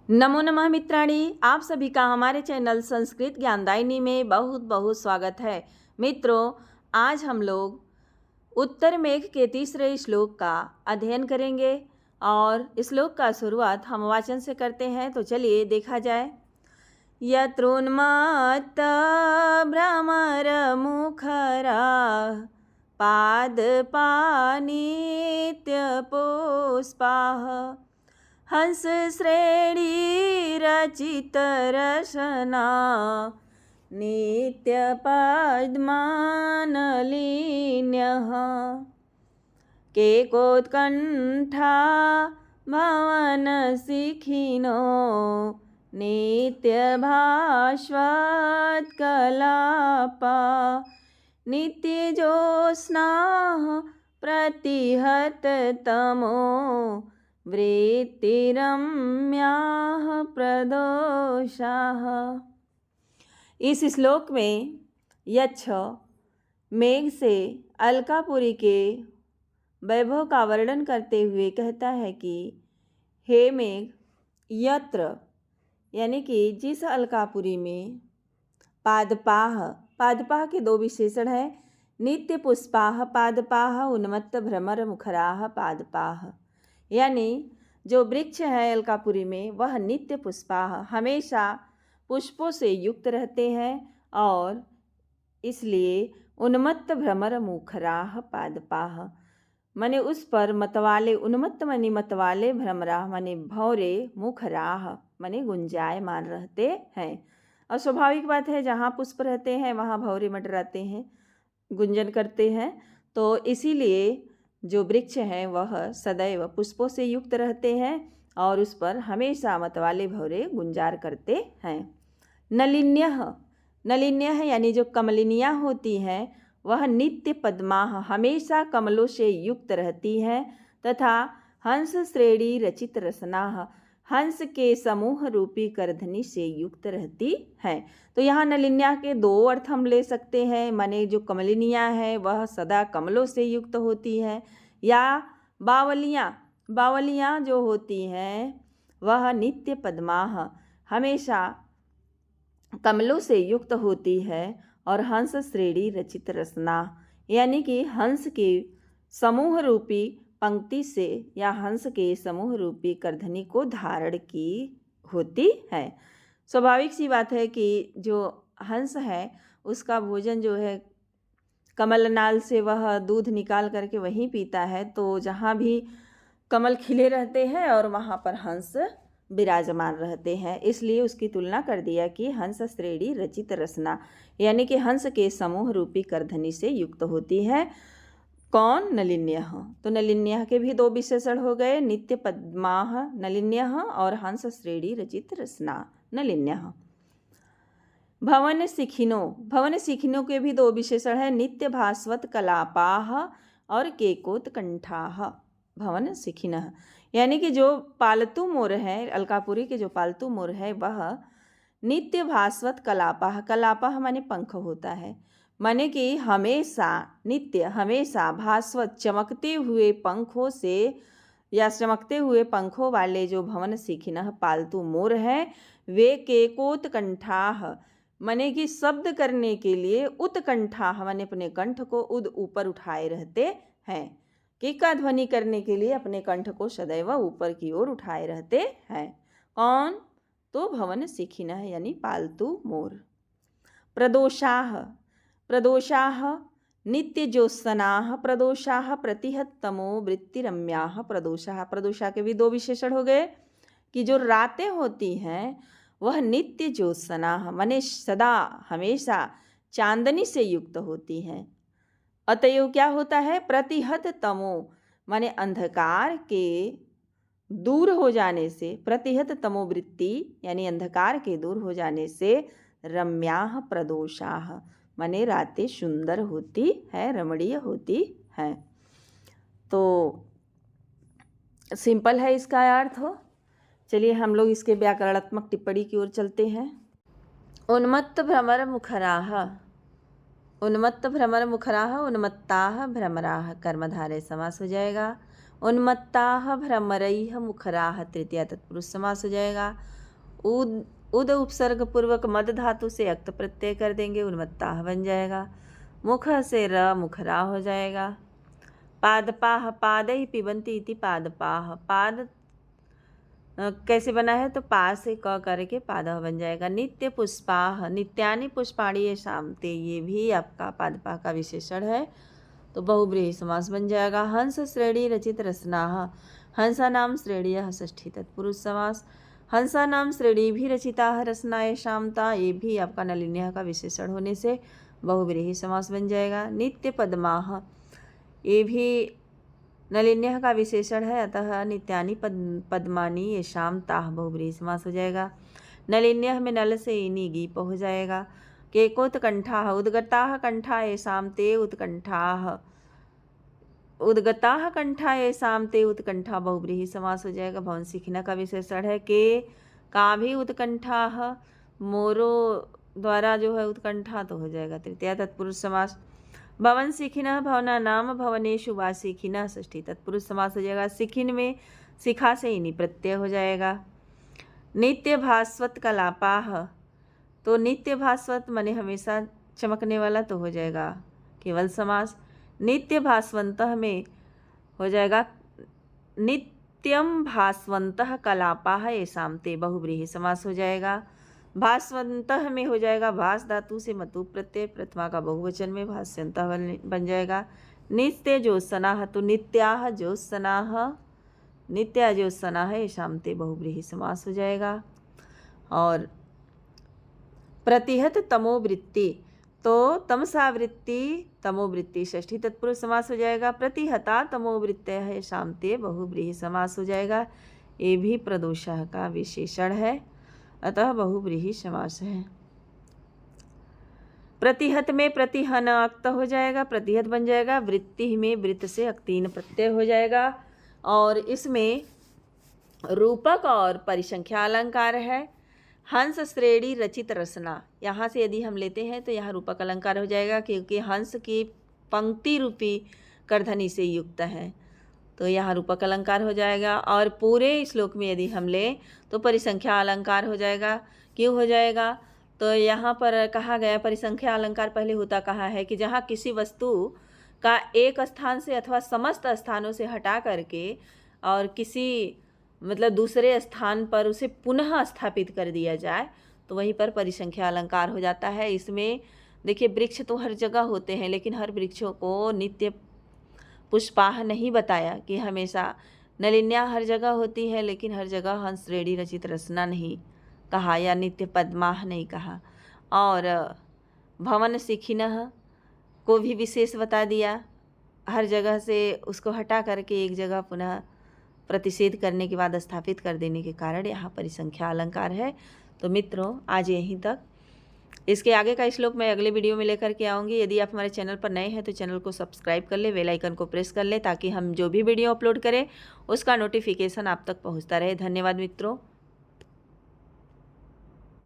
नमो नमः मित्राणी, आप सभी का हमारे चैनल संस्कृत ज्ञानदायिनी में बहुत बहुत स्वागत है। मित्रों, आज हम लोग उत्तर मेघ के तीसरे श्लोक का अध्ययन करेंगे और श्लोक का शुरुआत हम वाचन से करते हैं। तो चलिए देखा जाए। यत्रोन्मत्त भ्रमर मुखरा पादपानित्य पुष्पाः हंस श्रेणी रचित रसना नित्य पद्मानलिन्यः केकोत्कण्ठा भवन शिखिनो नित्य भास्वत्कलापा नित्य ज्योत्स्नाः प्रतिहत तमो वृत्तिरम्याः प्रदोषाः। इस श्लोक में यक्ष मेघ से अलकापुरी के वैभव का वर्णन करते हुए कहता है कि हे मेघ, यत्र यानी कि जिस अलकापुरी में पादपाह के दो विशेषण हैं। नित्य पुष्पाः पादपाः उन्मत्त भ्रमर मुखराः पादपाः, यानी जो वृक्ष है अलकापुरी में वह नित्य पुष्पाः हमेशा पुष्पों से युक्त रहते हैं और इसलिए उन्मत्त भ्रमर मुखराः पादपाः माने उस पर मतवाले, उन्मत्त माने मतवाले, भ्रमराः माने भौरे, मुखराः माने गुंजायमान रहते हैं। और स्वाभाविक बात है, जहाँ पुष्प रहते हैं वहाँ भौरे मंडराते हैं, गुंजन करते हैं। तो इसीलिए जो वृक्ष हैं वह सदैव पुष्पों से युक्त रहते हैं और उस पर हमेशा मतवाले भौरे गुंजार करते हैं। नलिन्यः यानी जो कमलिनियाँ होती हैं वह नित्य पद्माः हमेशा कमलों से युक्त रहती हैं तथा हंस श्रेणी रचित रसनाः हंस के समूह रूपी करधनी से युक्त रहती हैं। तो यहाँ नलिन्या के दो अर्थ हम ले सकते हैं, माने जो कमलिनियाँ हैं वह सदा कमलों से युक्त होती हैं, या बावलियाँ जो होती हैं वह नित्य पद्माः हमेशा कमलों से युक्त होती है और हंस श्रेणी रचित रसना यानी कि हंस के समूह रूपी पंक्ति से या हंस के समूह रूपी करधनी को धारण की होती है। स्वाभाविक सी बात है कि जो हंस है उसका भोजन जो है कमल नाल से वह दूध निकाल करके वहीं पीता है। तो जहाँ भी कमल खिले रहते हैं और वहाँ पर हंस विराजमान रहते हैं, इसलिए उसकी तुलना कर दिया कि हंस श्रेणी रचित रसना यानी कि हंस के समूह रूपी करधनी से युक्त होती है। कौन? नलिन्यः। तो नलिन्यः के भी दो विशेषण हो गए, नित्य पद्माः नलिन्यः और हंस श्रेणी रचित रसना नलिन्यः। भवन शिखिनो के भी दो विशेषण है, नित्य भास्वत कलापाः और केकोत्कण्ठाः। भवन शिखिनः यानी कि जो पालतू मोर है, अलकापुरी के जो पालतू मोर है वह नित्य भास्वत कलापाः माने पंख होता है, माने कि हमेशा नित्य हमेशा भास्वत चमकते हुए पंखों से या चमकते हुए पंखों वाले जो भवन शिखिनः पालतू मोर है वे केकोत्कण्ठाः माने कि शब्द करने के लिए उत्कण्ठाः माने अपने कंठ को ऊपर उठाए रहते हैं। केका ध्वनि करने के लिए अपने कंठ को सदैव ऊपर की ओर उठाए रहते हैं। कौन? तो भवन शिखिनः यानी पालतू मोर। प्रदोषाः नित्य ज्योत्सनाः प्रदोषाः प्रतिहत तमो वृत्तिरम्याः प्रदोषाः। प्रदोषा के भी दो विशेषण हो गए कि जो रातें होती हैं वह नित्य ज्योत्सनाः माने सदा हमेशा चांदनी से युक्त होती हैं। अतएव क्या होता है? प्रतिहत तमो माने अंधकार के दूर हो जाने से, प्रतिहत तमो वृत्ति यानी अंधकार के दूर हो जाने से रम्याः प्रदोषाः माने रातें सुंदर होती है, रमणीय होती हैं। तो सिंपल है इसका अर्थ हो। चलिए हम लोग इसके व्याकरणात्मक टिप्पणी की ओर चलते हैं। उन्मत्त भ्रमर मुखराः उन्मत्त भ्रमर मुखराः उन्मत्ताः भ्रमराः कर्मधारय समास हो जाएगा। उन्मत्ताः भ्रमरैः मुखराः, तृतीया तत्पुरुष समास हो जाएगा। उद उपसर्ग पूर्वक मद धातु से अक्त प्रत्यय कर देंगे, उन्मत्ताः बन जाएगा। मुख से र मुखरा हो जाएगा। पादपाः पादैः पिबन्ति इति पादपाः, पाद कैसे बना है तो पा से क करके पादः बन जाएगा। नित्य पुष्पाः, नित्यानि पुष्पाणि येषां ते, ये भी आपका पादपा का विशेषण है तो बहुव्रीहि समास बन जाएगा। हंस श्रेणी रचित रसनाः, हंसा नाम श्रेणीयः षष्ठी तत्पुरुष समास। हंसा नाम श्रेणी भी रचिताः रसना येषां ता, ये भी आपका नलिन्यः का विशेषण होने से बहुव्रीहि समास बन जाएगा। नित्य पद्माः, ये भी नलिन्यः का विशेषण है, अतः नित्यानि पद्मानि येषां ताः बहुव्रीहि समास हो जाएगा। नलिन्यः में नल से इनी गीप हो जाएगा। केकोत्कंठाः, उद्गताः कंठा येषां ते उत्कंठाः, उद्गताः कंठा येषां ते उत्कंठा बहुव्रीहि समास हो जाएगा। भवन सिखिना का विशेषण है। के का भी उत्कंठाः, मोरो द्वारा जो है उत्कंठा तो हो जाएगा तृतीया तत्पुरुष समास। भवन सिखिनः भवना नाम भवनेषु वा सिखिनः, षष्ठी तत्पुरुष समास हो जाएगा। सिखिन में शिखा से इनी प्रत्यय हो जाएगा। नित्य भास्वत कलापाः, तो नित्य भास्वत माने हमेशा चमकने वाला तो हो जाएगा केवल समास। नित्य भास्वंतः में हो जाएगा नित्यम भास्वंतः कलापाः येषां ते, बहुव्रीहि समास हो जाएगा। भास्वंतः में हो जाएगा भास धातु से मतु प्रत्यय, प्रथमा का बहुवचन में भास्यंतः बन जाएगा। नित्य ज्योत्सनाः, तो नित्याः ज्योत्सनाः, नित्या ज्योत्सनाः येषां ते, बहुव्रीहि समास हो जाएगा। और प्रतिहत तमोवृत्ति, तो तमसा वृत्ति तमोवृत्ति, षष्ठी तत्पुरुष समास हो जाएगा। प्रतिहता तमोवृत्तयः येषां ते, बहुव्रीहि समास हो जाएगा। ये भी प्रदोषः का विशेषण है, अतः बहुव्रीहि समास है। प्रतिहत में प्रतिहन अक्त हो जाएगा, प्रतिहत बन जाएगा। वृत्ति में वृत्त से अक्तीन प्रत्यय हो जाएगा। और इसमें रूपक और परिसंख्या अलंकार है। हंस श्रेणी रचित रसना, यहाँ से यदि हम लेते हैं तो यहाँ रूपक अलंकार हो जाएगा, क्योंकि हंस की पंक्ति रूपी करधनी से युक्त है, तो यहाँ रूपक अलंकार हो जाएगा। और पूरे श्लोक में यदि हम लें तो परिसंख्या अलंकार हो जाएगा। क्यों हो जाएगा, तो यहाँ पर कहा गया परिसंख्या अलंकार पहले होता कहा है कि जहाँ किसी वस्तु का एक स्थान से अथवा समस्त स्थानों से हटा करके और किसी मतलब दूसरे स्थान पर उसे पुनः स्थापित कर दिया जाए तो वहीं पर परिसंख्या अलंकार हो जाता है। इसमें देखिए वृक्ष तो हर जगह होते हैं, लेकिन हर वृक्षों को नित्य पुष्पाह नहीं बताया कि हमेशा नलिन्या हर जगह होती है, लेकिन हर जगह हंस श्रेणी रचित रसना नहीं कहा या नित्य पद्माह नहीं कहा। और भवन सिखिनः को भी विशेष बता दिया, हर जगह से उसको हटा करके एक जगह पुनः प्रतिषेध करने के बाद स्थापित कर देने के कारण यहाँ परिसंख्या अलंकार है। तो मित्रों आज यहीं तक, इसके आगे का श्लोक मैं अगले वीडियो में लेकर के आऊँगी। यदि आप हमारे चैनल पर नए हैं तो चैनल को सब्सक्राइब कर ले, बेल आइकन को प्रेस कर ले, ताकि हम जो भी वीडियो अपलोड करें उसका नोटिफिकेशन आप तक पहुँचता रहे। धन्यवाद मित्रों।